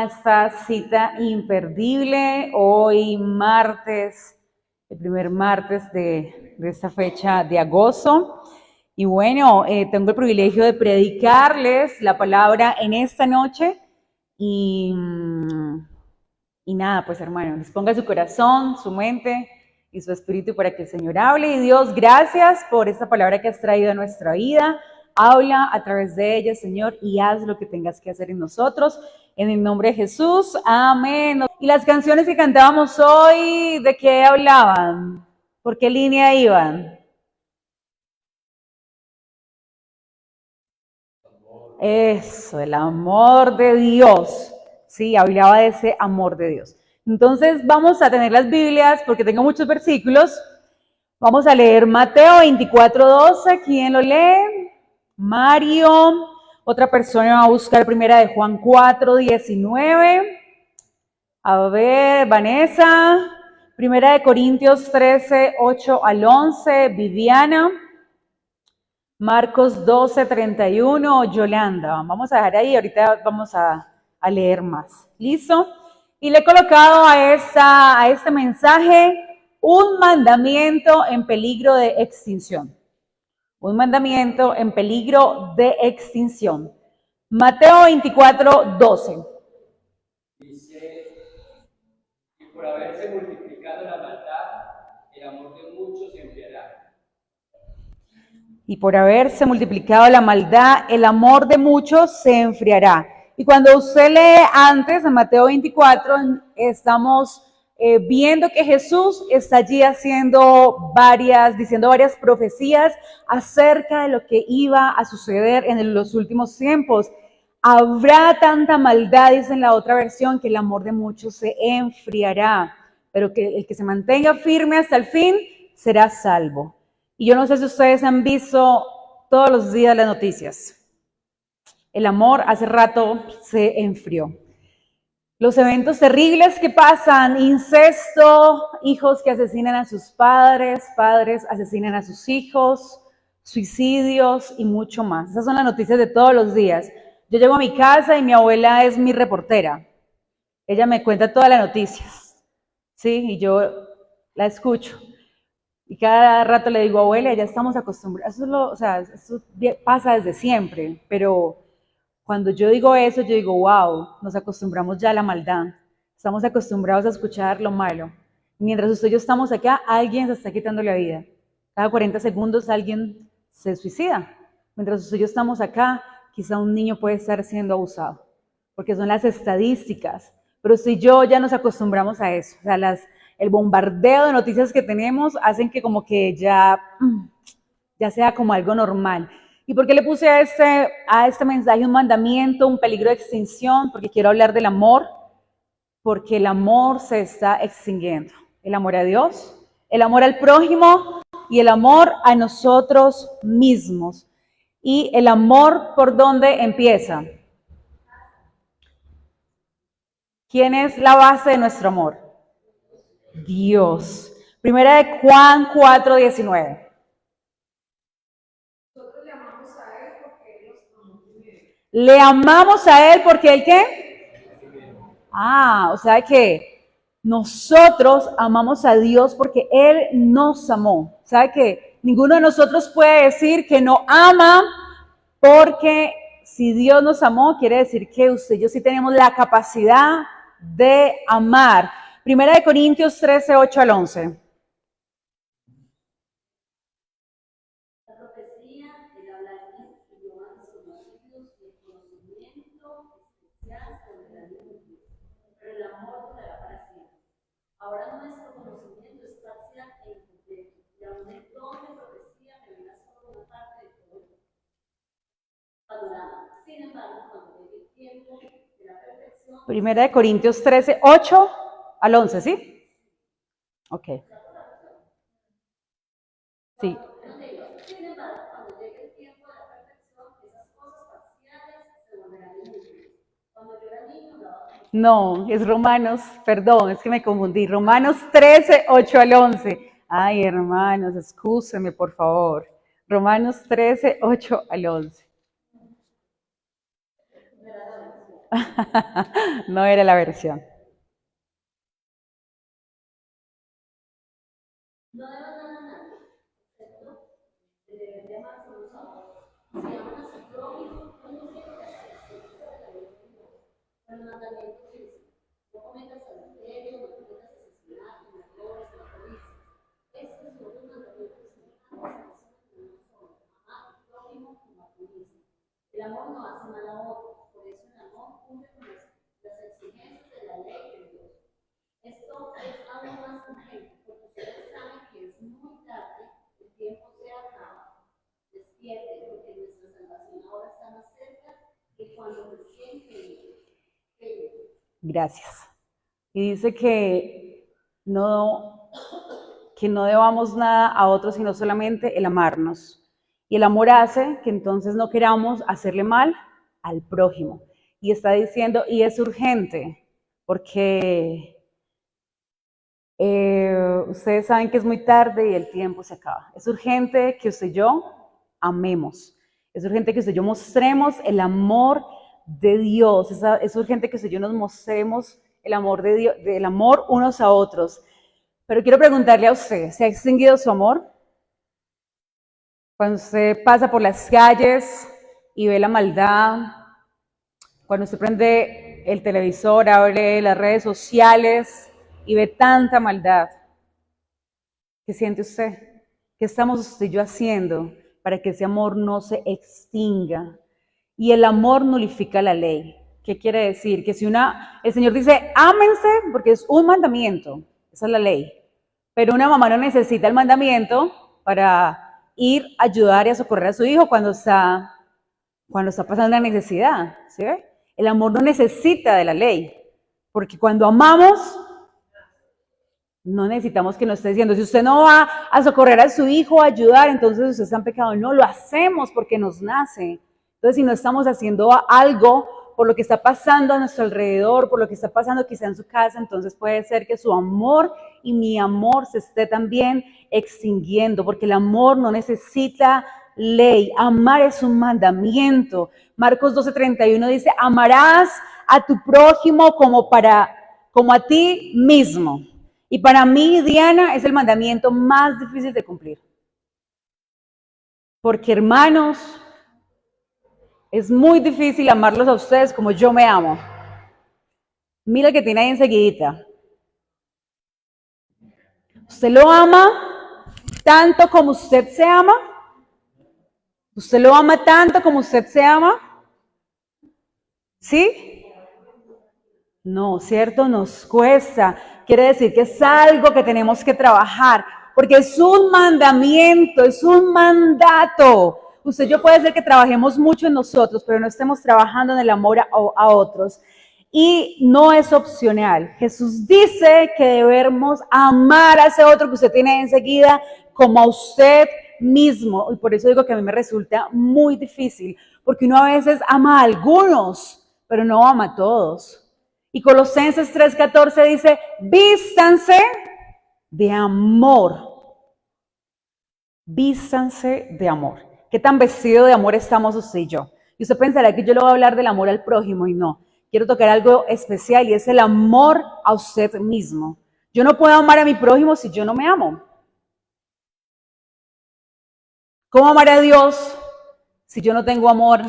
a esta cita imperdible hoy martes, el primer martes de esta fecha de agosto. Y bueno, tengo el privilegio de predicarles la palabra en esta noche y nada, pues hermano, les ponga su corazón, su mente y su espíritu para que el Señor hable. Y Dios, gracias por esta palabra que has traído a nuestra vida. Habla a través de ella, Señor, y haz lo que tengas que hacer en nosotros. En el nombre de Jesús, amén. Y las canciones que cantábamos hoy, ¿de qué hablaban? ¿Por qué línea iban? Eso, el amor de Dios. Sí, hablaba de ese amor de Dios. Entonces vamos a tener las Biblias, porque tengo muchos versículos. Vamos a leer Mateo 24:12. ¿Quién lo lee? Mario. Otra persona va a buscar primera de Juan 4:19. A ver, Vanessa. Primera de Corintios 13:8-11. Viviana. Marcos 12:31. Yolanda. Vamos a dejar ahí, ahorita vamos a leer más. ¿Listo? Y le he colocado a este mensaje un mandamiento en peligro de extinción. Un mandamiento en peligro de extinción. Mateo 24:12. Dice, y por haberse multiplicado la maldad, el amor de muchos se enfriará. Y por haberse multiplicado la maldad, el amor de muchos se enfriará. Y cuando usted lee antes, en Mateo 24, estamos viendo que Jesús está allí diciendo varias profecías acerca de lo que iba a suceder en los últimos tiempos. Habrá tanta maldad, dice en la otra versión, que el amor de muchos se enfriará, pero que el que se mantenga firme hasta el fin será salvo. Y yo no sé si ustedes han visto todos los días las noticias. El amor hace rato se enfrió. Los eventos terribles que pasan, incesto, hijos que asesinan a sus padres, padres asesinan a sus hijos, suicidios y mucho más. Esas son las noticias de todos los días. Yo llego a mi casa y mi abuela es mi reportera. Ella me cuenta todas las noticias, ¿sí? Y yo la escucho. Y cada rato le digo, abuela, ya estamos acostumbrados. Eso pasa desde siempre, pero cuando yo digo eso, yo digo, wow, nos acostumbramos ya a la maldad. Estamos acostumbrados a escuchar lo malo. Mientras usted y yo estamos acá, alguien se está quitando la vida. Cada 40 segundos alguien se suicida. Mientras usted y yo estamos acá, quizá un niño puede estar siendo abusado, porque son las estadísticas. Pero usted y yo ya nos acostumbramos a eso. O sea, el bombardeo de noticias que tenemos hacen que como que ya sea como algo normal. ¿Y por qué le puse a este mensaje un mandamiento, un peligro de extinción? Porque quiero hablar del amor, porque el amor se está extinguiendo. El amor a Dios, el amor al prójimo y el amor a nosotros mismos. ¿Y el amor por dónde empieza? ¿Quién es la base de nuestro amor? Dios. Primera de Juan 4:19. Nosotros le amamos a Él porque Él nos amó primero. ¿Le amamos a Él porque Él qué? O sea que nosotros amamos a Dios porque Él nos amó. ¿Sabe qué? Ninguno de nosotros puede decir que no ama, porque si Dios nos amó, quiere decir que usted y yo sí tenemos la capacidad de amar. Primera de Corintios 13:8-11. La profecía, el hablar en idiomas desconocidos y el conocimiento especial sobre la vida de Dios, pero el amor durará para siempre. Ahora nuestro conocimiento es parcial e incompleto, y aún el don de profecía revela solo una parte de todo el panorama. Sin embargo, cuando llegue el tiempo de la perfección. Primera de Corintios 13:8-11, ¿sí? Ok. Sí. Sin embargo, cuando llegue el tiempo de la perfección, esas cosas parciales se volverán inútiles. Cuando yo era niño, hablaba. No, es Romanos, perdón, es que me confundí. Romanos 13:8-11. Ay, hermanos, excúsenme, por favor. Romanos 13:8-11. No era la versión. No deben nada a nadie, excepto el deber de amarse unos a otros. Si aman a su prójimo, no tienen que hacer de la ley de Dios. Pero el mandamiento dice: no cometas adulterio, no cometas asesinato, no robes, no codicies. Estos son los mandamientos semejantes que son uno solo: amar a tu prójimo como a ti mismo. El amor no hace mal a otro, por eso el amor cumple con las exigencias de la ley de Dios. Esto es aún más urgente, porque ustedes saben que es muy tarde, el tiempo se acaba. Despierte, porque nuestra salvación ahora está más cerca que cuando recién creímos. Gracias. Y dice que no debamos nada a otros, sino solamente el amarnos. Y el amor hace que entonces no queramos hacerle mal al prójimo. Y está diciendo, y es urgente, porque ustedes saben que es muy tarde y el tiempo se acaba. Es urgente que usted y yo amemos. Es urgente que usted y yo mostremos el amor de Dios. Es urgente que usted y yo nos mostremos el amor de Dios, el amor unos a otros. Pero quiero preguntarle a usted, ¿se ha extinguido su amor? Cuando usted pasa por las calles y ve la maldad, cuando usted prende el televisor, abre las redes sociales y ve tanta maldad, ¿qué siente usted? ¿Qué estamos usted y yo haciendo para que ese amor no se extinga? Y el amor nulifica la ley. ¿Qué quiere decir? Que si el Señor dice, ámense, porque es un mandamiento, esa es la ley. Pero una mamá no necesita el mandamiento para ir a ayudar y a socorrer a su hijo cuando está pasando una necesidad, ¿sí ve? El amor no necesita de la ley, porque cuando amamos, no necesitamos que nos esté diciendo, si usted no va a socorrer a su hijo, a ayudar, entonces usted está en pecado. No, lo hacemos porque nos nace. Entonces, si no estamos haciendo algo por lo que está pasando a nuestro alrededor, por lo que está pasando quizá en su casa, entonces puede ser que su amor y mi amor se esté también extinguiendo, porque el amor no necesita ley. Amar es un mandamiento. Marcos 12:31 dice, amarás a tu prójimo como a ti mismo. Y para mí, Diana, es el mandamiento más difícil de cumplir. Porque, hermanos, es muy difícil amarlos a ustedes como yo me amo. Mira el que tiene ahí enseguidita. ¿Usted lo ama tanto como usted se ama? ¿Usted lo ama tanto como usted se ama? ¿Sí? No, ¿cierto? Nos cuesta. Quiere decir que es algo que tenemos que trabajar, porque es un mandamiento, es un mandato. Usted y yo puede ser que trabajemos mucho en nosotros, pero no estemos trabajando en el amor a otros. Y no es opcional. Jesús dice que debemos amar a ese otro que usted tiene enseguida como a usted mismo. Y por eso digo que a mí me resulta muy difícil, porque uno a veces ama a algunos, pero no ama a todos. Y Colosenses 3:14 dice, vístanse de amor. Vístanse de amor. ¿Qué tan vestido de amor estamos usted y yo? Y usted pensará que yo le voy a hablar del amor al prójimo y no. Quiero tocar algo especial y es el amor a usted mismo. Yo no puedo amar a mi prójimo si yo no me amo. ¿Cómo amar a Dios si yo no tengo amor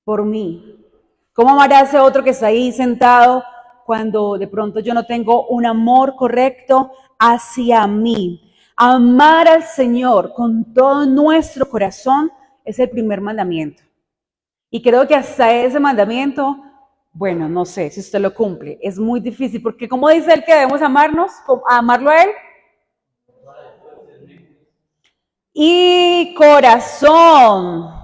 por mí? ¿Cómo amar a ese otro que está ahí sentado cuando de pronto yo no tengo un amor correcto hacia mí? Amar al Señor con todo nuestro corazón es el primer mandamiento. Y creo que hasta ese mandamiento, bueno, no sé si usted lo cumple, es muy difícil, porque ¿cómo dice él que debemos amarnos? ¿Amarlo a él? Y corazón.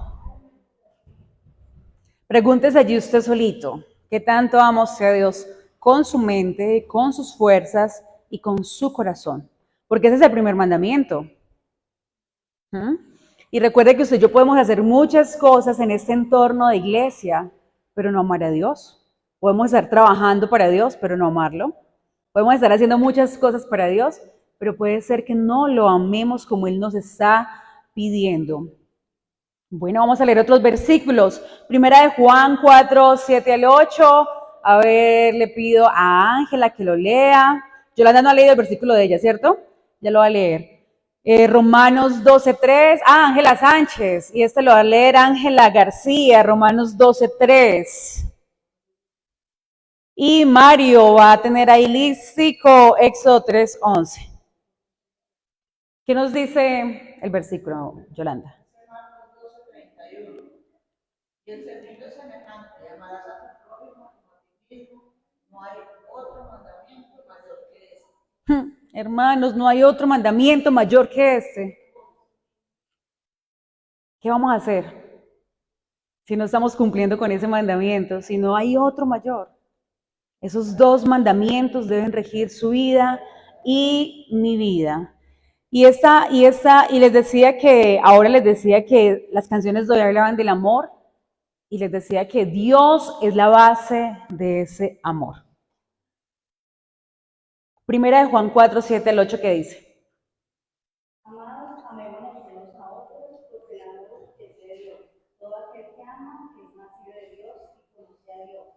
Pregúntese allí usted solito, ¿qué tanto ama usted a Dios con su mente, con sus fuerzas y con su corazón? Porque ese es el primer mandamiento. Y recuerde que usted y yo podemos hacer muchas cosas en este entorno de iglesia, pero no amar a Dios. Podemos estar trabajando para Dios, pero no amarlo. Podemos estar haciendo muchas cosas para Dios, pero puede ser que no lo amemos como Él nos está pidiendo. Bueno, vamos a leer otros versículos. Primera de Juan 4, 7 al 8. A ver, le pido a Ángela que lo lea. Yolanda no ha leído el versículo de ella, ¿cierto? Ya lo va a leer. Romanos 12, 3. Ah, Ángela Sánchez. Y este lo va a leer Ángela García, Romanos 12, 3. Y Mario va a tener ahí lístico Éxodo 3, 11. ¿Qué nos dice el versículo, Yolanda? Marcos 12:31. Y el servicio es semejante: amarás a tu prójimo como a ti mismo. No hay otro mandamiento mayor que este. Hermanos, no hay otro mandamiento mayor que este. ¿Qué vamos a hacer si no estamos cumpliendo con ese mandamiento? Si no hay otro mayor. Esos dos mandamientos deben regir su vida y mi vida. Y ahora les decía que las canciones de hoy hablaban del amor, y les decía que Dios es la base de ese amor. Primera de Juan 4, 7 al 8, ¿qué dice? Amados, amémonos unos a otros, porque el amor es de Dios. Todo aquel que ama es nacido de Dios y conoce a Dios.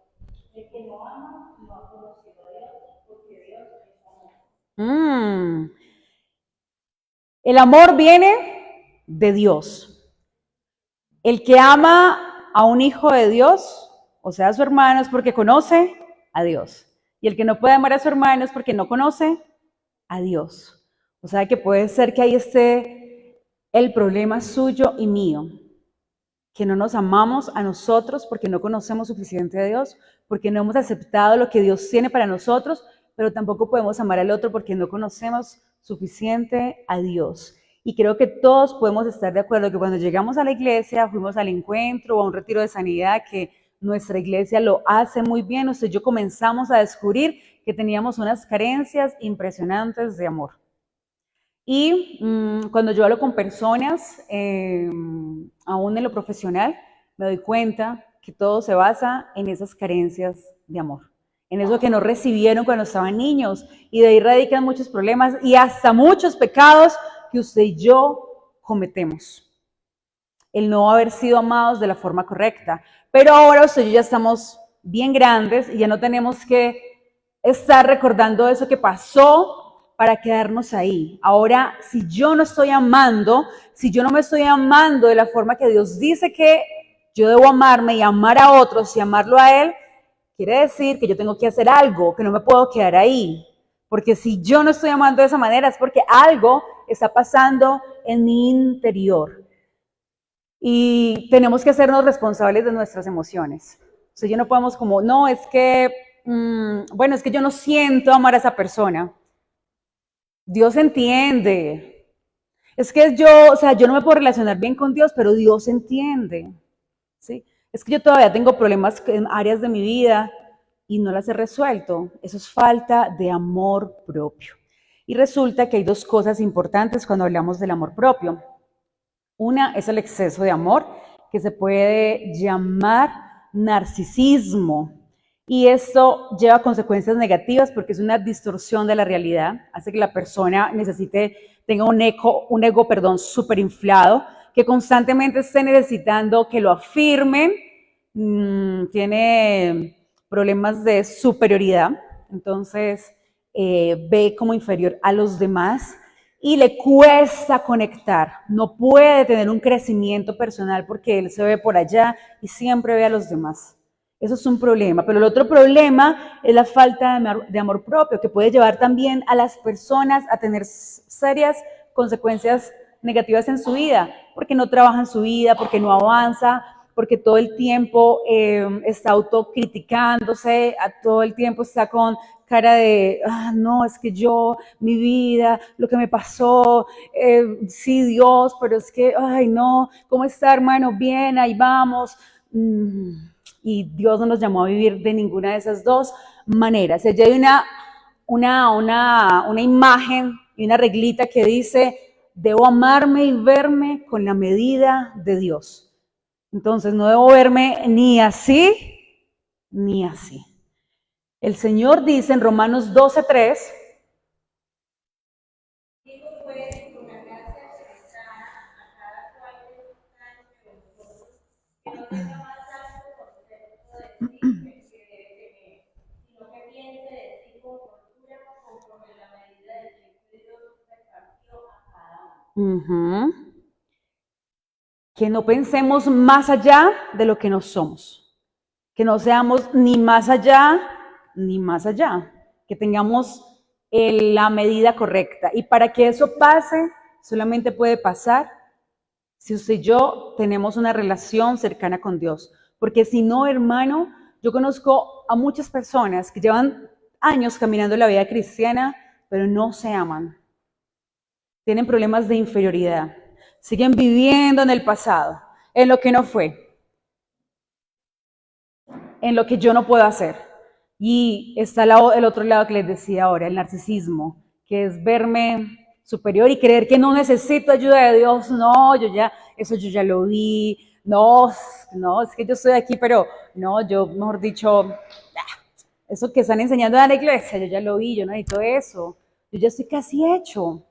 El que no ama no ha conocido a Dios, porque Dios es amor. El amor viene de Dios. El que ama a un hijo de Dios, o sea, a su hermano, es porque conoce a Dios. Y el que no puede amar a su hermano es porque no conoce a Dios. O sea, que puede ser que ahí esté el problema suyo y mío, que no nos amamos a nosotros porque no conocemos suficiente a Dios, porque no hemos aceptado lo que Dios tiene para nosotros, pero tampoco podemos amar al otro porque no conocemos suficiente a Dios. Y creo que todos podemos estar de acuerdo que cuando llegamos a la iglesia, fuimos al encuentro o a un retiro de sanidad, que nuestra iglesia lo hace muy bien, usted y yo comenzamos a descubrir que teníamos unas carencias impresionantes de amor. Y cuando yo hablo con personas, aún en lo profesional, me doy cuenta que todo se basa en esas carencias de amor, en eso que no recibieron cuando estaban niños, y de ahí radican muchos problemas y hasta muchos pecados que usted y yo cometemos. El no haber sido amados de la forma correcta. Pero ahora usted y yo ya estamos bien grandes y ya no tenemos que estar recordando eso que pasó para quedarnos ahí. Ahora, si yo no estoy amando, si yo no me estoy amando de la forma que Dios dice que yo debo amarme y amar a otros y amarlo a Él, quiere decir que yo tengo que hacer algo, que no me puedo quedar ahí. Porque si yo no estoy amando de esa manera es porque algo está pasando en mi interior. Y tenemos que hacernos responsables de nuestras emociones. O sea, yo no podemos como, no, es que, bueno, es que yo no siento amar a esa persona. Dios entiende. Es que yo no me puedo relacionar bien con Dios, pero Dios entiende. ¿Sí? Es que yo todavía tengo problemas en áreas de mi vida y no las he resuelto. Eso es falta de amor propio. Y resulta que hay dos cosas importantes cuando hablamos del amor propio. Una es el exceso de amor, que se puede llamar narcisismo. Y esto lleva consecuencias negativas porque es una distorsión de la realidad. Hace que la persona tenga un ego súper inflado, que constantemente esté necesitando que lo afirmen, tiene problemas de superioridad, entonces ve como inferior a los demás y le cuesta conectar, no puede tener un crecimiento personal porque él se ve por allá y siempre ve a los demás. Eso es un problema, pero el otro problema es la falta de amor propio, que puede llevar también a las personas a tener serias consecuencias negativas en su vida, porque no trabaja en su vida, porque no avanza, porque todo el tiempo está autocriticándose, todo el tiempo está con cara de, no, es que mi vida, lo que me pasó, sí, Dios, pero es que, ay, no, ¿cómo está, hermano? Bien, ahí vamos. Y Dios no nos llamó a vivir de ninguna de esas dos maneras. Allí hay una imagen y una reglita que dice, debo amarme y verme con la medida de Dios. Entonces no debo verme ni así, ni así. El Señor dice en Romanos 12:3, Digo pues, con la gracia que está a cada cual de Ujú. Que no pensemos más allá de lo que no somos. Que no seamos ni más allá ni más allá. Que tengamos la medida correcta. Y para que eso pase, solamente puede pasar si usted y yo tenemos una relación cercana con Dios. Porque si no, hermano, yo conozco a muchas personas que llevan años caminando la vida cristiana, pero no se aman. Tienen problemas de inferioridad. Siguen viviendo en el pasado, en lo que no fue, en lo que yo no puedo hacer. Y está el otro lado que les decía ahora, el narcisismo, que es verme superior y creer que no necesito ayuda de Dios. No, eso yo ya lo vi. No, es que yo estoy aquí, pero no, yo, mejor dicho, eso que están enseñando en la iglesia, yo ya lo vi, yo no necesito eso. Yo ya estoy casi hecho.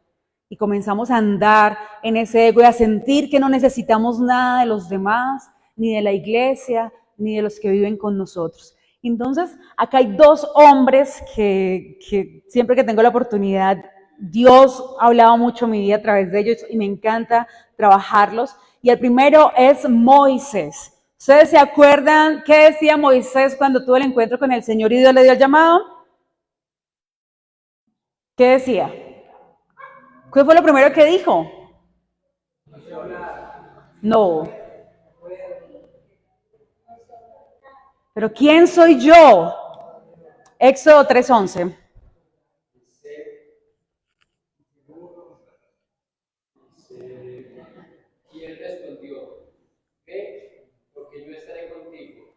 Y comenzamos a andar en ese ego y a sentir que no necesitamos nada de los demás, ni de la iglesia, ni de los que viven con nosotros. Entonces, acá hay dos hombres que siempre que tengo la oportunidad, Dios ha hablado mucho en mi vida a través de ellos y me encanta trabajarlos. Y el primero es Moisés. ¿Ustedes se acuerdan qué decía Moisés cuando tuvo el encuentro con el Señor y Dios le dio el llamado? ¿Qué decía? ¿Qué fue lo primero que dijo? No. Pero ¿quién soy yo? Éxodo 3:11. Y él respondió, ve, porque yo estaré contigo,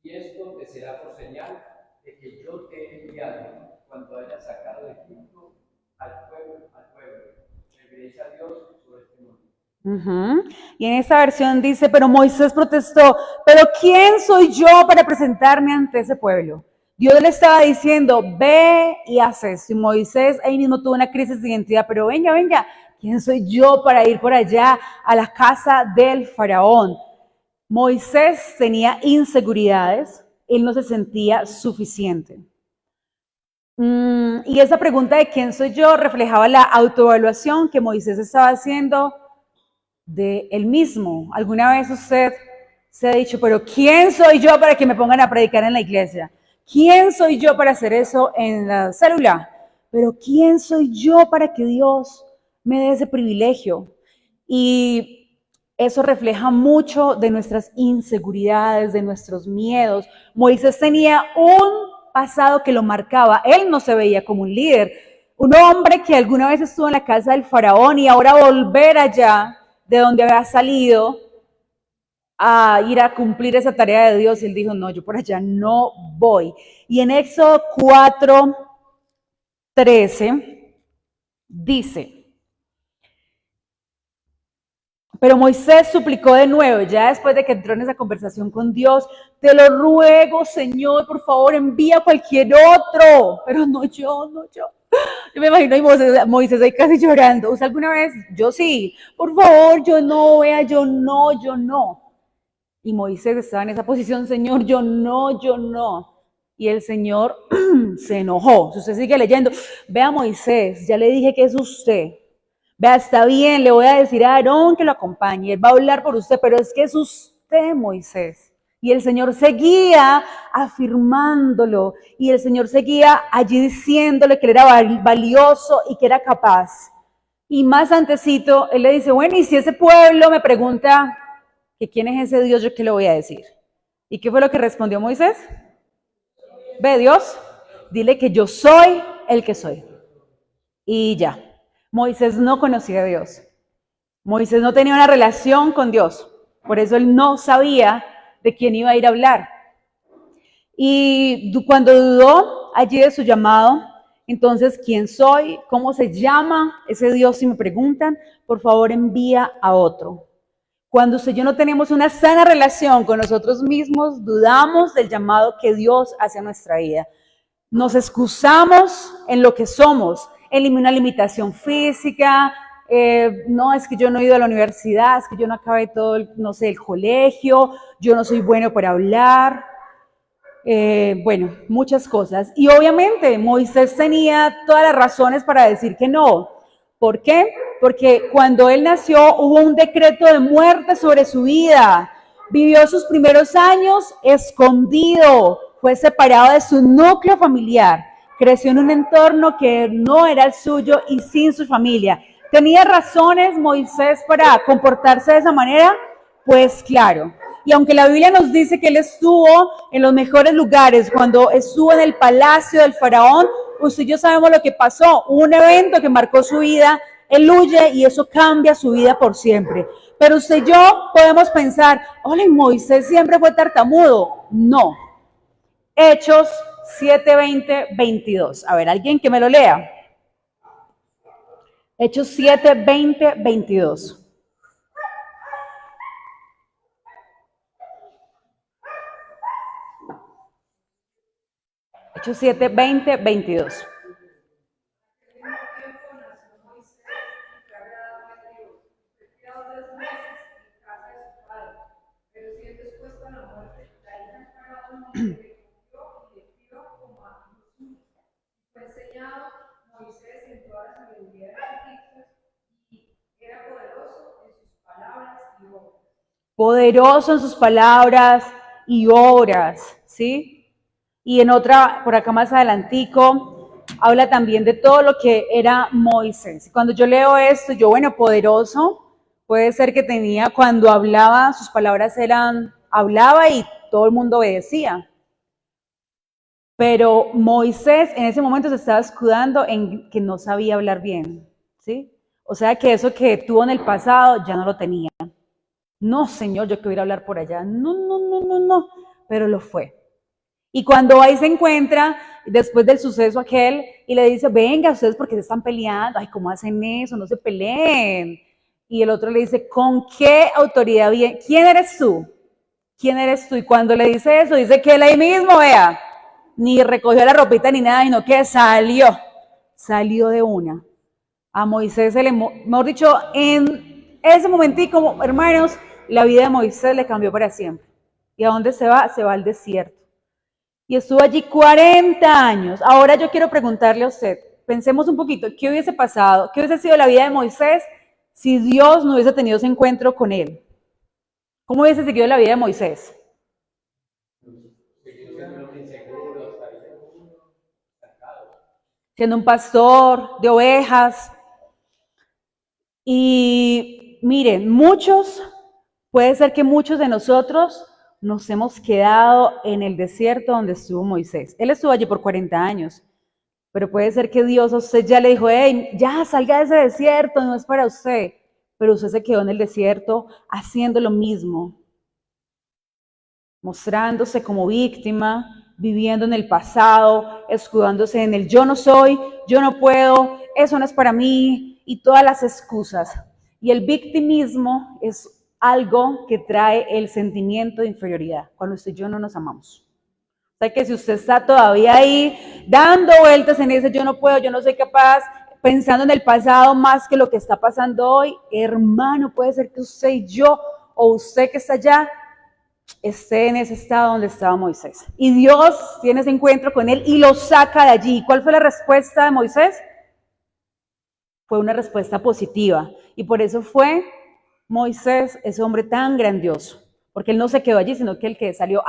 y esto te será por señal de que yo te he enviado cuando hayas sacado de Egipto al pueblo. Serviréis a Dios sobre este monte. Y en esta versión dice, pero Moisés protestó, pero ¿quién soy yo para presentarme ante ese pueblo? Dios le estaba diciendo, ve y haz eso. Y Moisés ahí mismo tuvo una crisis de identidad, pero venga, ¿quién soy yo para ir por allá a la casa del faraón? Moisés tenía inseguridades, él no se sentía suficiente. Y esa pregunta de quién soy yo reflejaba la autoevaluación que Moisés estaba haciendo de él mismo. ¿Alguna vez usted se ha dicho, pero quién soy yo para que me pongan a predicar en la iglesia? ¿Quién soy yo para hacer eso en la célula? Pero ¿quién soy yo para que Dios me dé ese privilegio? Y eso refleja mucho de nuestras inseguridades, de nuestros miedos. Moisés tenía un pasado que lo marcaba. Él no se veía como un líder. Un hombre que alguna vez estuvo en la casa del faraón y ahora volver allá de donde había salido a ir a cumplir esa tarea de Dios. Y él dijo, no, yo por allá no voy. Y en Éxodo 4:13 dice, pero Moisés suplicó de nuevo, ya después de que entró en esa conversación con Dios, te lo ruego, Señor, por favor, envía a cualquier otro, pero no yo. Yo me imagino a Moisés ahí casi llorando. ¿Usted alguna vez? Yo sí. Por favor, yo no, vea, yo no. Y Moisés estaba en esa posición, Señor, yo no. Y el Señor se enojó. Si usted sigue leyendo, vea Moisés, ya le dije que es usted. Vea, está bien, le voy a decir a Aarón que lo acompañe, él va a hablar por usted, pero es que es usted, Moisés. Y el Señor seguía afirmándolo, y el Señor seguía allí diciéndole que él era valioso y que era capaz. Y más antesito, él le dice, bueno, y si ese pueblo me pregunta que quién es ese Dios, ¿yo qué le voy a decir? ¿Y qué fue lo que respondió Moisés? Ve, Dios, dile que yo soy el que soy. Y ya. Moisés no conocía a Dios. Moisés no tenía una relación con Dios. Por eso él no sabía de quién iba a ir a hablar. Y cuando dudó allí de su llamado, entonces, ¿quién soy? ¿Cómo se llama ese Dios? Si me preguntan, por favor envía a otro. Cuando usted y yo no tenemos una sana relación con nosotros mismos, dudamos del llamado que Dios hace a nuestra vida. Nos excusamos en lo que somos, en una limitación física, no, es que yo no he ido a la universidad, es que yo no acabé todo, el colegio, yo no soy bueno para hablar, bueno, muchas cosas. Y obviamente Moisés tenía todas las razones para decir que no. ¿Por qué? porque cuando él nació hubo un decreto de muerte sobre su vida. Vivió sus primeros años escondido, fue separado de su núcleo familiar, creció en un entorno que no era el suyo y sin su familia. ¿Tenía razones Moisés para comportarse de esa manera? Pues claro. Y aunque la Biblia nos dice que él estuvo en los mejores lugares, cuando estuvo en el palacio del faraón, usted y yo sabemos lo que pasó, un evento que marcó su vida, él huye y eso cambia su vida por siempre. Pero usted y yo podemos pensar, hola, Moisés siempre fue tartamudo. No. Hechos 7, 20, 22. A ver, alguien que me lo lea. Hechos 7, 20, 22. Hechos 7, 20, 22. Poderoso en sus palabras y obras, ¿sí? Y en otra, por acá más adelantico, habla también de todo lo que era Moisés. Cuando yo leo esto, yo, bueno, poderoso, puede ser que tenía, cuando hablaba, sus palabras eran, hablaba y todo el mundo obedecía. Pero Moisés en ese momento se estaba escudando en que no sabía hablar bien, ¿sí? O sea que eso que tuvo en el pasado ya no lo tenía. No, Señor, yo quiero ir a hablar por allá. No, pero lo fue. Y cuando ahí se encuentra, después del suceso aquel, y le dice, venga, ustedes porque se están peleando, ay, ¿cómo hacen eso? No se peleen. Y el otro le dice, ¿con qué autoridad viene? ¿Quién eres tú? ¿Quién eres tú? Y cuando le dice eso, dice que él ahí mismo, vea, ni recogió la ropita ni nada, sino que salió de una. A Moisés se le, mejor dicho, en ese momentico, hermanos, la vida de Moisés le cambió para siempre. ¿Y a dónde se va? Se va al desierto. Y estuvo allí 40 años. Ahora yo quiero preguntarle a usted, pensemos un poquito, ¿qué hubiese pasado? ¿Qué hubiese sido la vida de Moisés si Dios no hubiese tenido ese encuentro con él? ¿Cómo hubiese seguido la vida de Moisés? Siendo un pastor de ovejas. Y miren, puede ser que muchos de nosotros nos hemos quedado en el desierto donde estuvo Moisés. Él estuvo allí por 40 años, pero puede ser que Dios a usted ya le dijo, hey, ya salga de ese desierto, no es para usted. Pero usted se quedó en el desierto haciendo lo mismo, mostrándose como víctima, viviendo en el pasado, escudándose en el yo no soy, yo no puedo, eso no es para mí, y todas las excusas. Y el victimismo es algo que trae el sentimiento de inferioridad, cuando usted y yo no nos amamos. O sea que si usted está todavía ahí dando vueltas en ese yo no puedo, yo no soy capaz, pensando en el pasado más que lo que está pasando hoy, hermano, puede ser que usted y yo, o usted que está allá, esté en ese estado donde estaba Moisés. Y Dios tiene ese encuentro con él y lo saca de allí. ¿Cuál fue la respuesta de Moisés? Fue una respuesta positiva. Y por eso fue Moisés ese hombre tan grandioso. Porque él no se quedó allí, sino que el que salió.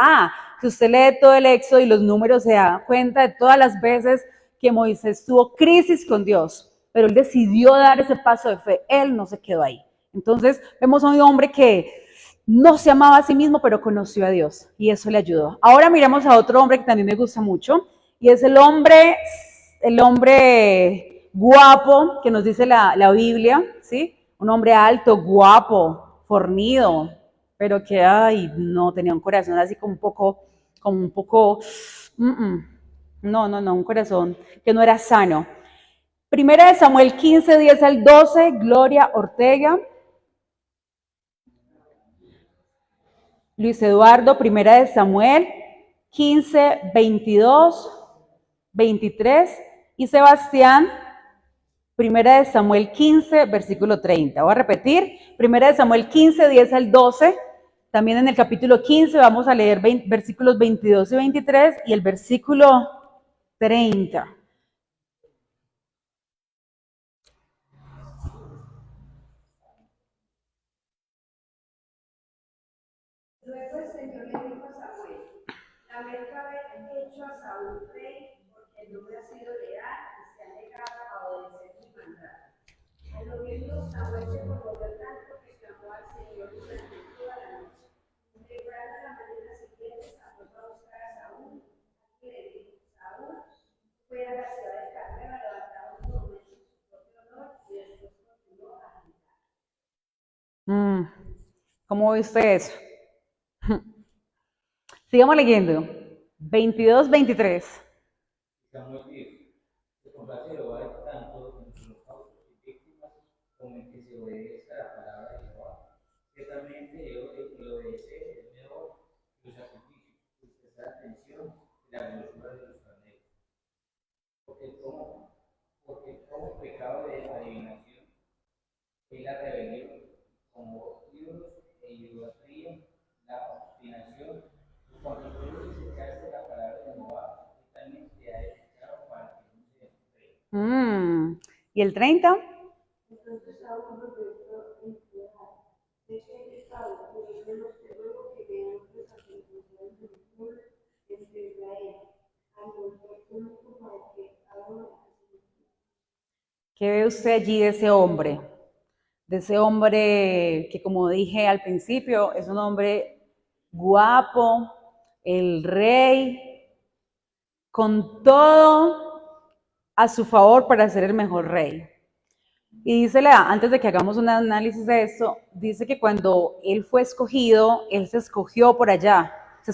Si usted lee todo el Éxodo y los números, se da cuenta de todas las veces que Moisés tuvo crisis con Dios. Pero él decidió dar ese paso de fe. Él no se quedó ahí. Entonces vemos a un hombre que no se amaba a sí mismo, pero conoció a Dios y eso le ayudó. Ahora miramos a otro hombre que también me gusta mucho y es el hombre guapo que nos dice la Biblia, ¿sí? Un hombre alto, guapo, fornido, pero que, no, tenía un corazón así como un poco, un corazón que no era sano. Primera de Samuel 15, 10 al 12, Gloria Ortega. Luis Eduardo, Primera de Samuel, 15, 22, 23. Y Sebastián, Primera de Samuel 15, versículo 30. Voy a repetir, Primera de Samuel 15, 10 al 12. También en el capítulo 15 vamos a leer versículos 22 y 23 y el versículo 30. no me ha sido leal y se ha negado a obedecer mi mandato. Al oírlo, Samuel se conmovió tanto que clamó al Señor durante toda la noche. Temprano a la mañana siguiente, Samuel fue a buscar a Saúl y le dijo: Saúl, fue a la ciudad de Carmelo a levantar un monumento en su propio honor, y después continuó a gritar. ¿Cómo viste eso? Sigamos leyendo. 22, 23. Samuel dijo: se complace Jehová tanto en los holocaustos y víctimas como en que se obedezca la palabra de Jehová. Ciertamente el obedecer es mejor que los sacrificios, y prestar atención y la hermosura de los carneros. Porque como pecado de adivinación es la rebelión, como ídolos e idolatría, la obstinación. Cuando tú desechaste la palabra de Jehová, Él también te ha desechado para que no se enfríe. ¿Y el 30? Entonces Saúl volvió a implorar: déjenme Pablo, porque yo no te ruego que vean los sacrificios de mi pueblo entre Israel, a los únicos para que hagan así. ¿Qué ve usted allí de ese hombre? De ese hombre que, como dije al principio, es un hombre guapo, el rey, con todo a su favor para ser el mejor rey. Y dice, antes de que hagamos un análisis de esto, dice que cuando él fue escogido, él se escogió por allá, se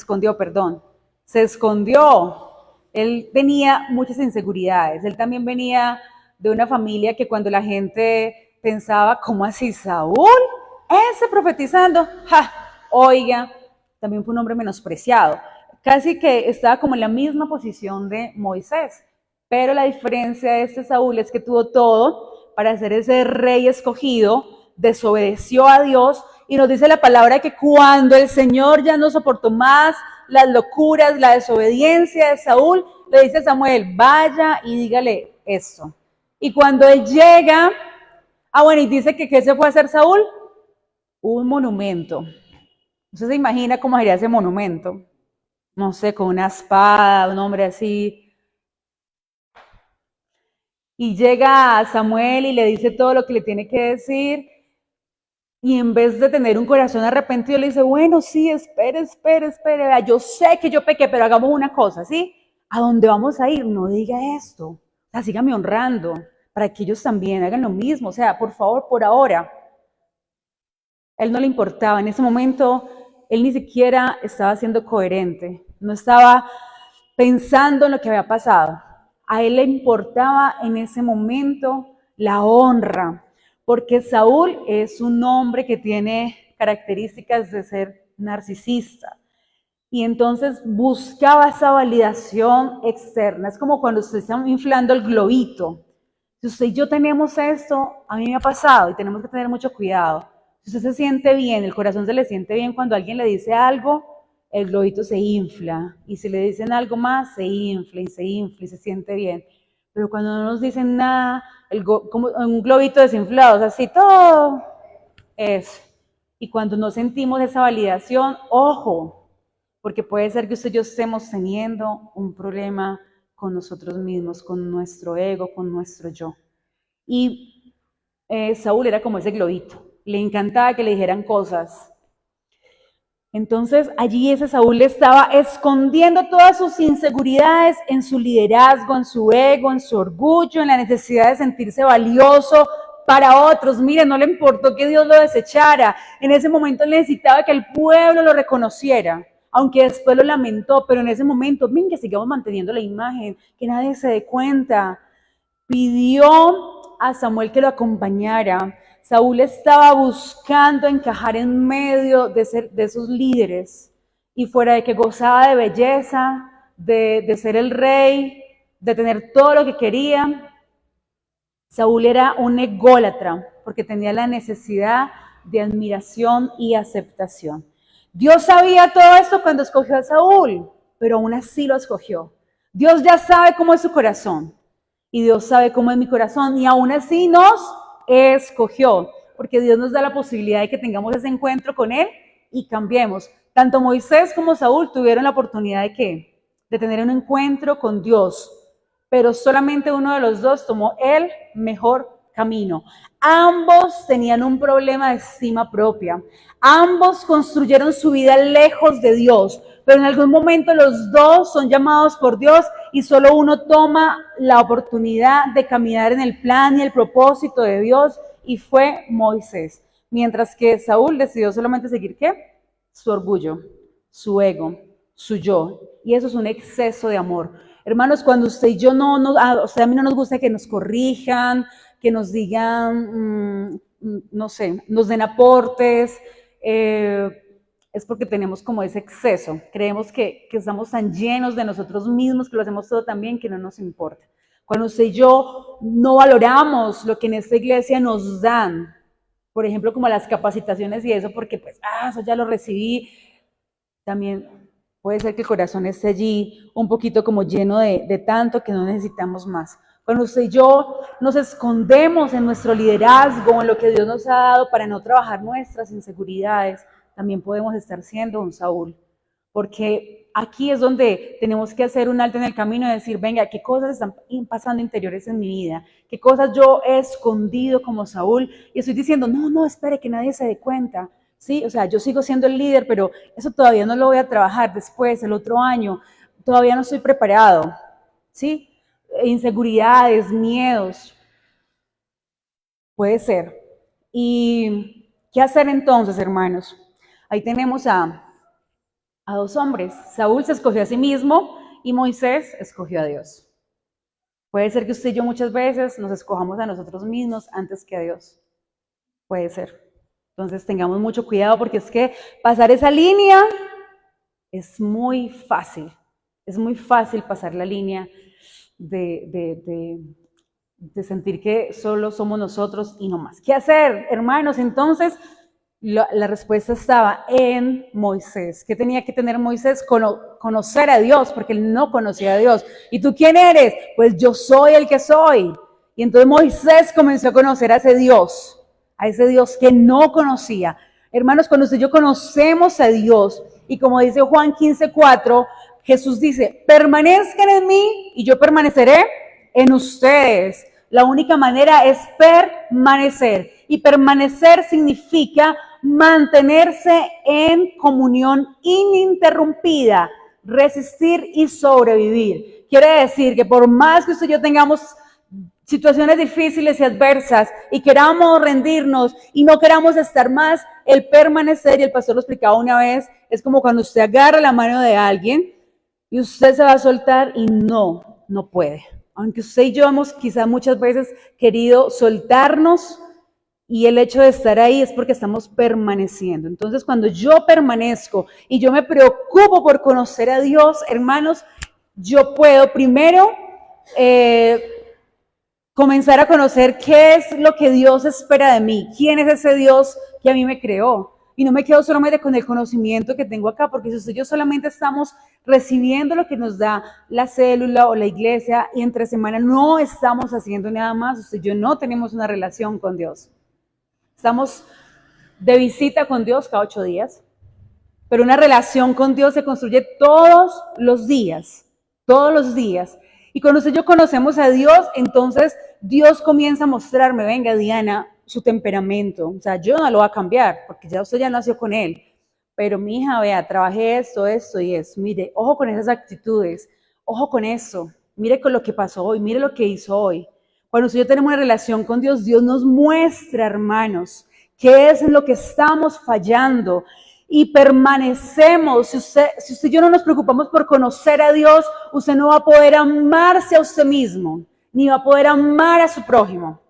escondió. Él tenía muchas inseguridades, él también venía de una familia que cuando la gente pensaba, ¿cómo así Saúl? Ese profetizando, oiga, también fue un hombre menospreciado. Casi que estaba como en la misma posición de Moisés, pero la diferencia de este Saúl es que tuvo todo para ser ese rey escogido, desobedeció a Dios, y nos dice la palabra que cuando el Señor ya no soportó más las locuras, la desobediencia de Saúl, le dice a Samuel, vaya y dígale esto. Y cuando él llega, y dice que ¿qué se fue a hacer Saúl? Un monumento. ¿Usted se imagina cómo sería ese monumento? No sé, con una espada, un hombre así. Y llega Samuel y le dice todo lo que le tiene que decir. Y en vez de tener un corazón arrepentido, le dice, bueno, sí, espere. Yo sé que yo pequé, pero hagamos una cosa, ¿sí? ¿A dónde vamos a ir? No diga esto. O sea, sígame honrando para que ellos también hagan lo mismo. O sea, por favor, por ahora. Él no le importaba. En ese momento, él ni siquiera estaba siendo coherente. No estaba pensando en lo que había pasado. A él le importaba en ese momento la honra, porque Saúl es un hombre que tiene características de ser narcisista. Y entonces buscaba esa validación externa. Es como cuando usted está inflando el globito. Si usted y yo tenemos esto, a mí me ha pasado y tenemos que tener mucho cuidado. Si usted se siente bien, el corazón se le siente bien cuando alguien le dice algo, el globito se infla. Y si le dicen algo más, se infla y se siente bien. Pero cuando no nos dicen nada, como un globito desinflado, o sea, así todo es. Y cuando no sentimos esa validación, ojo, porque puede ser que usted y yo estemos teniendo un problema con nosotros mismos, con nuestro ego, con nuestro yo. Y Saúl era como ese globito, le encantaba que le dijeran cosas. Entonces allí ese Saúl estaba escondiendo todas sus inseguridades en su liderazgo, en su ego, en su orgullo, en la necesidad de sentirse valioso para otros. Mire, no le importó que Dios lo desechara. En ese momento necesitaba que el pueblo lo reconociera, aunque después lo lamentó, pero en ese momento, venga, sigamos manteniendo la imagen, que nadie se dé cuenta. Pidió a Samuel que lo acompañara. Saúl estaba buscando encajar en medio de esos líderes, y fuera de que gozaba de belleza, de ser el rey, de tener todo lo que quería, Saúl era un ególatra porque tenía la necesidad de admiración y aceptación. Dios sabía todo esto cuando escogió a Saúl, pero aún así lo escogió. Dios ya sabe cómo es su corazón y Dios sabe cómo es mi corazón, y aún así nos escogió, porque Dios nos da la posibilidad de que tengamos ese encuentro con Él y cambiemos. Tanto Moisés como Saúl tuvieron la oportunidad de ¿qué? De tener un encuentro con Dios, pero solamente uno de los dos tomó el mejor camino. Ambos tenían un problema de estima propia. Ambos construyeron su vida lejos de Dios, pero en algún momento los dos son llamados por Dios y solo uno toma la oportunidad de caminar en el plan y el propósito de Dios, y fue Moisés. Mientras que Saúl decidió solamente seguir, ¿qué? Su orgullo, su ego, su yo. Y eso es un exceso de amor. Hermanos, cuando usted y yo a mí no nos gusta que nos corrijan, que nos digan, no sé, nos den aportes, es porque tenemos como ese exceso. Creemos que estamos tan llenos de nosotros mismos, que lo hacemos todo tan bien, que no nos importa. Cuando usted y yo no valoramos lo que en esta iglesia nos dan, por ejemplo, como las capacitaciones y eso, porque pues, eso ya lo recibí, también puede ser que el corazón esté allí un poquito como lleno de tanto que no necesitamos más. Cuando usted y yo nos escondemos en nuestro liderazgo, en lo que Dios nos ha dado para no trabajar nuestras inseguridades, también podemos estar siendo un Saúl. Porque aquí es donde tenemos que hacer un alto en el camino y decir, venga, ¿qué cosas están pasando interiores en mi vida? ¿Qué cosas yo he escondido como Saúl? Y estoy diciendo, no, espere, que nadie se dé cuenta. Sí, o sea, yo sigo siendo el líder, pero eso todavía no lo voy a trabajar después, el otro año. Todavía no estoy preparado. ¿Sí? Inseguridades, miedos. Puede ser. ¿Y qué hacer entonces, hermanos? Ahí tenemos a dos hombres. Saúl se escogió a sí mismo y Moisés escogió a Dios. Puede ser que usted y yo muchas veces nos escojamos a nosotros mismos antes que a Dios. Puede ser. Entonces tengamos mucho cuidado, porque es que pasar esa línea es muy fácil. Es muy fácil pasar la línea de sentir que solo somos nosotros y no más. ¿Qué hacer, hermanos? Entonces, la respuesta estaba en Moisés. ¿Qué tenía que tener Moisés? Conocer a Dios, porque él no conocía a Dios. ¿Y tú quién eres? Pues yo soy el que soy. Y entonces Moisés comenzó a conocer a ese Dios que no conocía. Hermanos, cuando usted y yo conocemos a Dios, y como dice Juan 15:4, Jesús dice, permanezcan en mí y yo permaneceré en ustedes. La única manera es permanecer. Y permanecer significa mantenerse en comunión ininterrumpida, resistir y sobrevivir. Quiere decir que por más que usted y yo tengamos situaciones difíciles y adversas y queramos rendirnos y no queramos estar más, el permanecer, y el pastor lo explicaba una vez, es como cuando usted agarra la mano de alguien y usted se va a soltar y no puede. Aunque usted y yo hemos quizás muchas veces querido soltarnos, y el hecho de estar ahí es porque estamos permaneciendo. Entonces, cuando yo permanezco y yo me preocupo por conocer a Dios, hermanos, yo puedo primero comenzar a conocer qué es lo que Dios espera de mí, quién es ese Dios que a mí me creó. Y no me quedo solamente con el conocimiento que tengo acá, porque si usted y yo solamente estamos recibiendo lo que nos da la célula o la iglesia y entre semana no estamos haciendo nada más, usted y yo no tenemos una relación con Dios. Estamos de visita con Dios cada 8 días, pero una relación con Dios se construye todos los días. Y cuando usted y yo conocemos a Dios, entonces Dios comienza a mostrarme, venga Diana, su temperamento. O sea, yo no lo voy a cambiar, porque ya usted ya nació con él. Pero mi hija, vea, trabajé esto y eso. Mire, ojo con esas actitudes, ojo con eso. Mire con lo que pasó hoy, mire lo que hizo hoy. Cuando usted y yo tenemos una relación con Dios, Dios nos muestra, hermanos, qué es en lo que estamos fallando. Y permanecemos. Si usted y yo no nos preocupamos por conocer a Dios, usted no va a poder amarse a usted mismo, ni va a poder amar a su prójimo.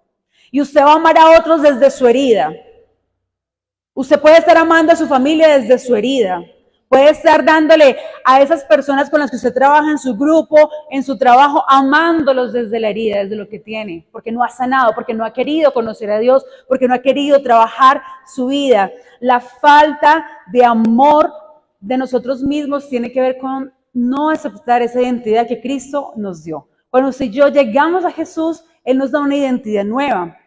Y usted va a amar a otros desde su herida. Usted puede estar amando a su familia desde su herida. Puede estar dándole a esas personas con las que usted trabaja en su grupo, en su trabajo, amándolos desde la herida, desde lo que tiene, porque no ha sanado, porque no ha querido conocer a Dios, porque no ha querido trabajar su vida. La falta de amor de nosotros mismos tiene que ver con no aceptar esa identidad que Cristo nos dio. Cuando usted y yo llegamos a Jesús, Él nos da una identidad nueva.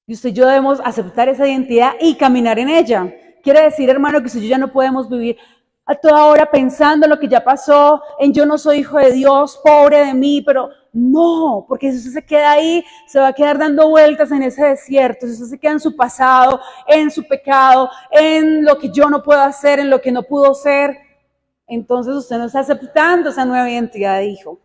Y usted y yo debemos aceptar esa identidad y caminar en ella. Quiere decir, hermano, que si yo ya no podemos vivir, a toda hora pensando en lo que ya pasó, en yo no soy hijo de Dios, pobre de mí, pero no, porque si usted se queda ahí, se va a quedar dando vueltas en ese desierto, si usted se queda en su pasado, en su pecado, en lo que yo no puedo hacer, en lo que no pudo ser, entonces usted no está aceptando esa nueva identidad de hijo.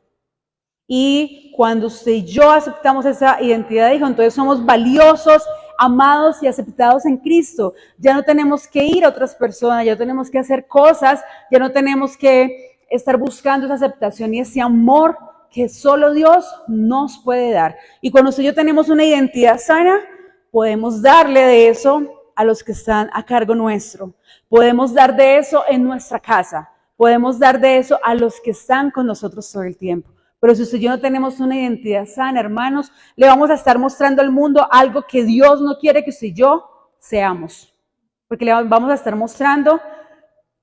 Y cuando usted y yo aceptamos esa identidad de hijo, entonces somos valiosos, amados y aceptados en Cristo. Ya no tenemos que ir a otras personas, ya no tenemos que hacer cosas, ya no tenemos que estar buscando esa aceptación y ese amor que solo Dios nos puede dar. Y cuando usted y yo tenemos una identidad sana, podemos darle de eso a los que están a cargo nuestro. Podemos dar de eso en nuestra casa. Podemos dar de eso a los que están con nosotros todo el tiempo. Pero si usted y yo no tenemos una identidad sana, hermanos, le vamos a estar mostrando al mundo algo que Dios no quiere que usted y yo seamos. Porque le vamos a estar mostrando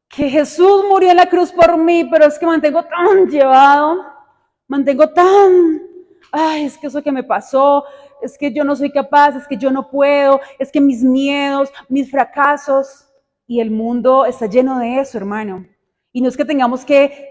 que Jesús murió en la cruz por mí, pero es que mantengo tan llevado, ay, es que eso que me pasó, es que yo no soy capaz, es que yo no puedo, es que mis miedos, mis fracasos, y el mundo está lleno de eso, hermano. Y no es que tengamos que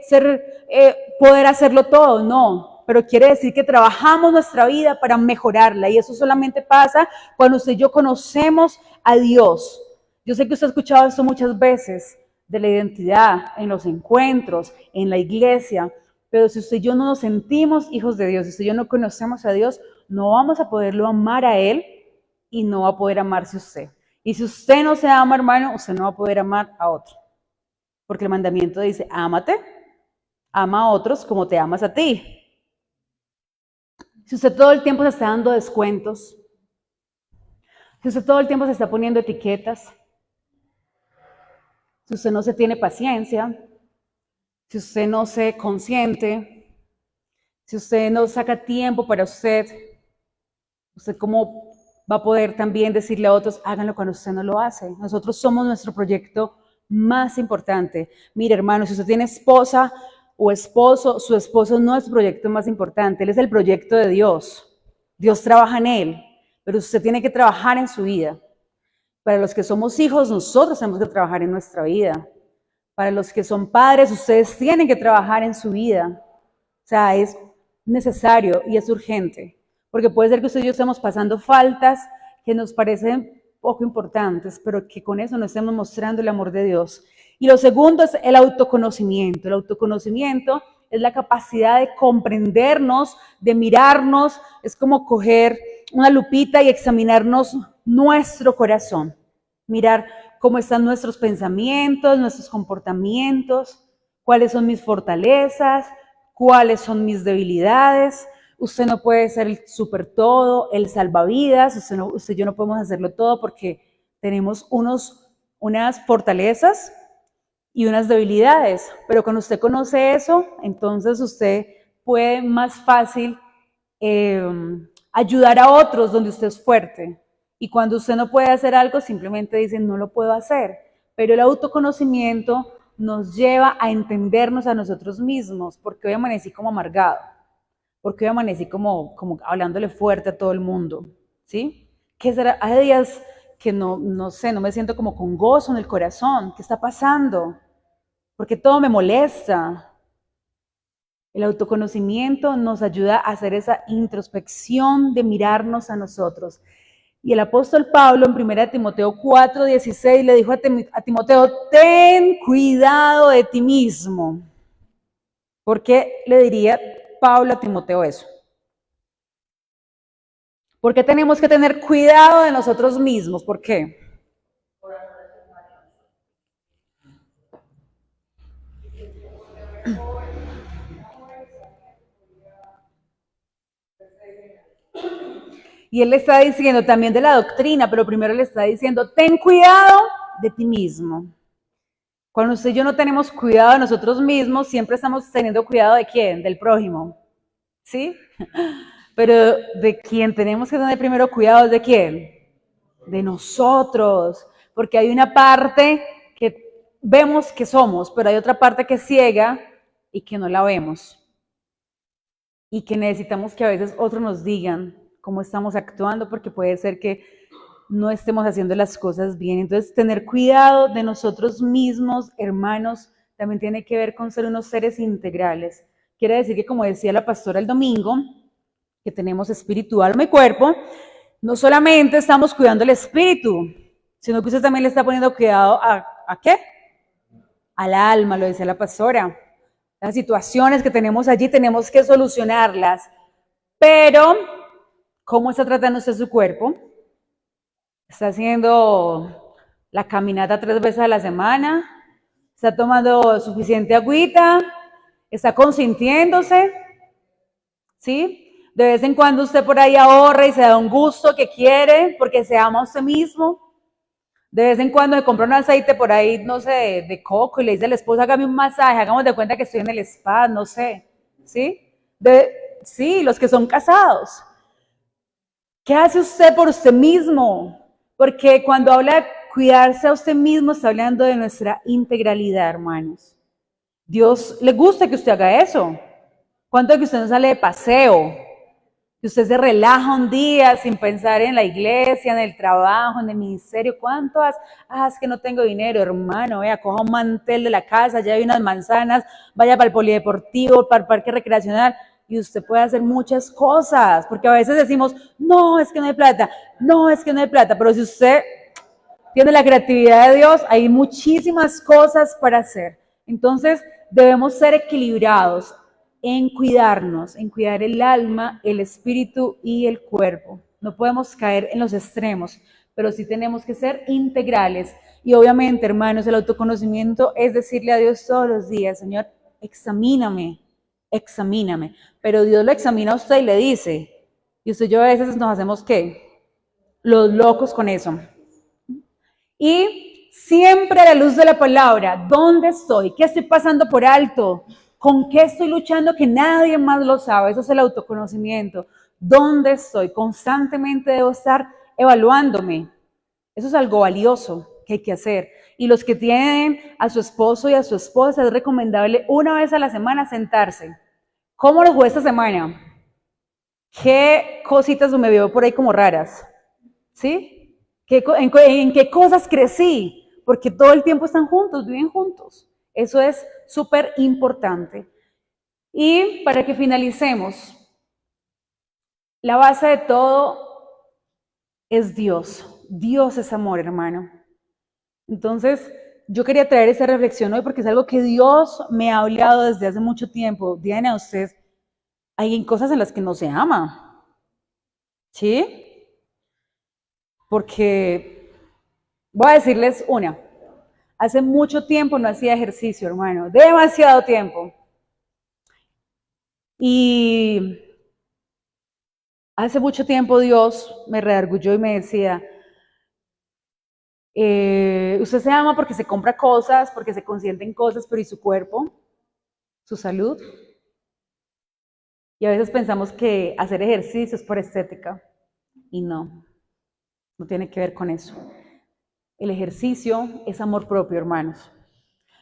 poder hacerlo todo, no, pero quiere decir que trabajamos nuestra vida para mejorarla y eso solamente pasa cuando usted y yo conocemos a Dios. Yo sé que usted ha escuchado esto muchas veces, de la identidad, en los encuentros, en la iglesia, pero si usted y yo no nos sentimos hijos de Dios, si usted y yo no conocemos a Dios, no vamos a poderlo amar a Él y no va a poder amarse usted. Y si usted no se ama, hermano, usted no va a poder amar a otro. Porque el mandamiento dice, ámate, ama a otros como te amas a ti. Si usted todo el tiempo se está dando descuentos, si usted todo el tiempo se está poniendo etiquetas, si usted no se tiene paciencia, si usted no se consiente, si usted no saca tiempo para usted cómo va a poder también decirle a otros, háganlo cuando usted no lo hace. Nosotros somos nuestro proyecto más importante. Mire, hermano, si usted tiene esposa o esposo, su esposo no es el proyecto más importante, él es el proyecto de Dios. Dios trabaja en él, pero usted tiene que trabajar en su vida. Para los que somos hijos, nosotros tenemos que trabajar en nuestra vida. Para los que son padres, ustedes tienen que trabajar en su vida. O sea, es necesario y es urgente, porque puede ser que usted y yo estemos pasando faltas que nos parecen poco importantes, pero que con eso no estemos mostrando el amor de Dios. Y lo segundo es el autoconocimiento. El autoconocimiento es la capacidad de comprendernos, de mirarnos, es como coger una lupita y examinarnos nuestro corazón, mirar cómo están nuestros pensamientos, nuestros comportamientos, cuáles son mis fortalezas, cuáles son mis debilidades. Usted no puede ser el super todo, el salvavidas, usted y yo no podemos hacerlo todo porque tenemos unas fortalezas y unas debilidades, pero cuando usted conoce eso, entonces usted puede más fácil ayudar a otros donde usted es fuerte. Y cuando usted no puede hacer algo, simplemente dice, no lo puedo hacer. Pero el autoconocimiento nos lleva a entendernos a nosotros mismos, porque hoy amanecí como amargado. Porque hoy amanecí como hablándole fuerte a todo el mundo, ¿sí? ¿Qué será? Hay días que no sé, no me siento como con gozo en el corazón. ¿Qué está pasando? Porque todo me molesta. El autoconocimiento nos ayuda a hacer esa introspección de mirarnos a nosotros. Y el apóstol Pablo en 1 Timoteo 4:16 le dijo a Timoteo, ten cuidado de ti mismo. ¿Por qué le diría Pablo a Timoteo eso? ¿Por qué tenemos que tener cuidado de nosotros mismos? ¿Por qué? Y él le está diciendo también de la doctrina, pero primero le está diciendo, ten cuidado de ti mismo. Cuando usted y yo no tenemos cuidado de nosotros mismos, siempre estamos teniendo cuidado de quién, del prójimo, ¿sí? Pero de quien tenemos que tener primero cuidado es de quién, de nosotros, porque hay una parte que vemos que somos, pero hay otra parte que es ciega y que no la vemos. Y que necesitamos que a veces otros nos digan cómo estamos actuando, porque puede ser que no estemos haciendo las cosas bien. Entonces, tener cuidado de nosotros mismos, hermanos, también tiene que ver con ser unos seres integrales. Quiere decir que, como decía la pastora el domingo, que tenemos espíritu, alma y cuerpo, no solamente estamos cuidando el espíritu, sino que usted también le está poniendo cuidado ¿a qué? Al alma, lo decía la pastora. Las situaciones que tenemos allí tenemos que solucionarlas. Pero, ¿cómo está tratando usted su cuerpo? ¿Está haciendo la caminata 3 veces a la semana? ¿Está tomando suficiente agüita? ¿Está consintiéndose? ¿Sí? De vez en cuando usted por ahí ahorra y se da un gusto que quiere porque se ama a usted mismo. De vez en cuando se compra un aceite por ahí, no sé, de coco y le dice a la esposa, hágame un masaje, hagamos de cuenta que estoy en el spa, no sé. ¿Sí? Sí, los que son casados. ¿Qué hace usted por usted mismo? Porque cuando habla de cuidarse a usted mismo, está hablando de nuestra integralidad, hermanos. Dios le gusta que usted haga eso. ¿Cuánto de que usted no sale de paseo? Que usted se relaja un día sin pensar en la iglesia, en el trabajo, en el ministerio. ¿Cuánto hace? Es que no tengo dinero, hermano. Vea, coja un mantel de la casa, lleve unas manzanas, vaya para el polideportivo, para el parque recreacional. Y usted puede hacer muchas cosas. Porque a veces decimos, no, es que no hay plata. No, es que no hay plata. Pero si usted tiene la creatividad de Dios, hay muchísimas cosas para hacer. Entonces, debemos ser equilibrados en cuidarnos, en cuidar el alma, el espíritu y el cuerpo. No podemos caer en los extremos, pero sí tenemos que ser integrales. Y obviamente, hermanos, el autoconocimiento es decirle a Dios todos los días, Señor, examíname, examíname. Pero Dios lo examina a usted y le dice, y usted y yo a veces nos hacemos, ¿qué? Los locos con eso. Y siempre a la luz de la palabra, ¿dónde estoy? ¿Qué estoy pasando por alto? ¿Con qué estoy luchando que nadie más lo sabe? Eso es el autoconocimiento. ¿Dónde estoy? Constantemente debo estar evaluándome. Eso es algo valioso que hay que hacer. Y los que tienen a su esposo y a su esposa, es recomendable una vez a la semana sentarse. ¿Cómo lo fue esta semana? ¿Qué cositas me veo por ahí como raras? ¿Sí? ¿En qué cosas crecí? Porque todo el tiempo están juntos, viven juntos. Eso es súper importante. Y para que finalicemos, la base de todo es Dios. Dios es amor, hermano. Entonces, yo quería traer esa reflexión hoy porque es algo que Dios me ha hablado desde hace mucho tiempo. Diana, usted, hay cosas en las que no se ama. ¿Sí? Porque voy a decirles una. Hace mucho tiempo no hacía ejercicio, hermano. Demasiado tiempo. Y hace mucho tiempo Dios me redarguyó y me decía, usted se ama porque se compra cosas, porque se consiente en cosas, pero ¿y su cuerpo? ¿Su salud? Y a veces pensamos que hacer ejercicio es por estética. Y no tiene que ver con eso. El ejercicio es amor propio, hermanos.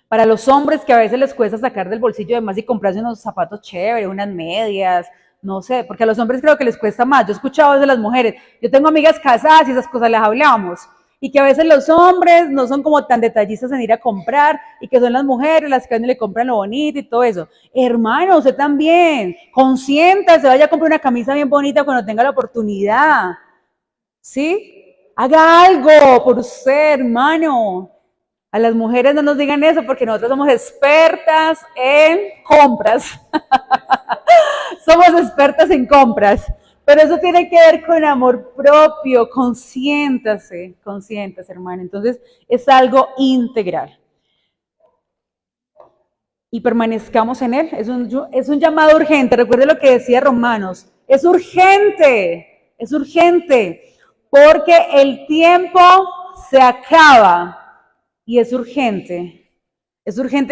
Para los hombres que a veces les cuesta sacar del bolsillo de más y comprarse unos zapatos chéveres, unas medias, no sé, porque a los hombres creo que les cuesta más. Yo he escuchado a veces las mujeres, yo tengo amigas casadas y esas cosas las hablamos, y que a veces los hombres no son como tan detallistas en ir a comprar, y que son las mujeres las que le compran lo bonito y todo eso. Hermano, usted también, consiéntase, vaya a comprar una camisa bien bonita cuando tenga la oportunidad, ¿sí? Haga algo por usted, hermano. A las mujeres no nos digan eso porque nosotros somos expertas en compras. Somos expertas en compras. Pero eso tiene que ver con amor propio. Consiéntase, hermano. Entonces, es algo integral. Y permanezcamos en él. Es un llamado urgente. Recuerde lo que decía Romanos. Es urgente. Es urgente. Porque el tiempo se acaba. Y es urgente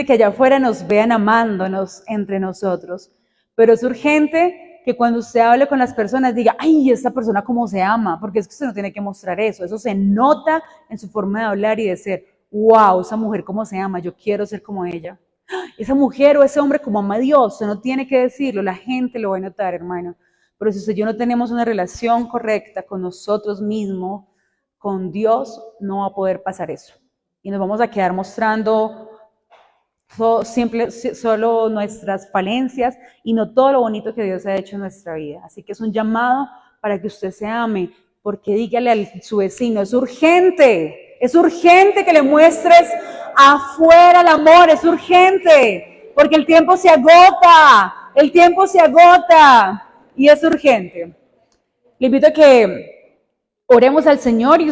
que allá afuera nos vean amándonos entre nosotros, pero es urgente que cuando usted hable con las personas diga, ay, esta persona cómo se ama, porque es que usted no tiene que mostrar eso se nota en su forma de hablar y de ser, wow, esa mujer cómo se ama, yo quiero ser como ella, esa mujer o ese hombre como ama a Dios, usted no tiene que decirlo, la gente lo va a notar, hermano, pero si usted y yo no tenemos una relación correcta con nosotros mismos, con Dios, no va a poder pasar eso. Y nos vamos a quedar mostrando solo nuestras falencias y no todo lo bonito que Dios ha hecho en nuestra vida. Así que es un llamado para que usted se ame, porque dígale a su vecino, es urgente que le muestres afuera el amor, es urgente, porque el tiempo se agota y es urgente. Le invito a que oremos al Señor y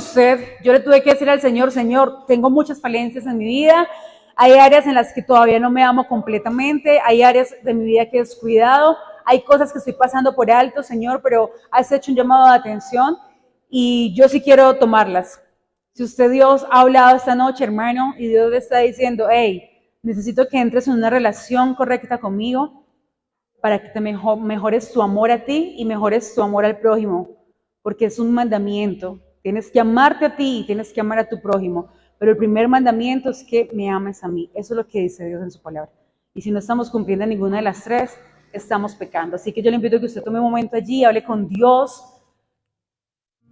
yo le tuve que decir al Señor, Señor, tengo muchas falencias en mi vida, hay áreas en las que todavía no me amo completamente, hay áreas de mi vida que he descuidado, hay cosas que estoy pasando por alto, Señor, pero has hecho un llamado de atención y yo sí quiero tomarlas. Si Dios ha hablado esta noche, hermano, y Dios le está diciendo, hey, necesito que entres en una relación correcta conmigo para que te mejores tu amor a ti y mejores tu amor al prójimo, porque es un mandamiento. Tienes que amarte a ti y tienes que amar a tu prójimo, pero el primer mandamiento es que me ames a mí. Eso es lo que dice Dios en su palabra. Y si no estamos cumpliendo ninguna de las tres, estamos pecando. Así que yo le invito a que usted tome un momento allí, hable con Dios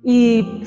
y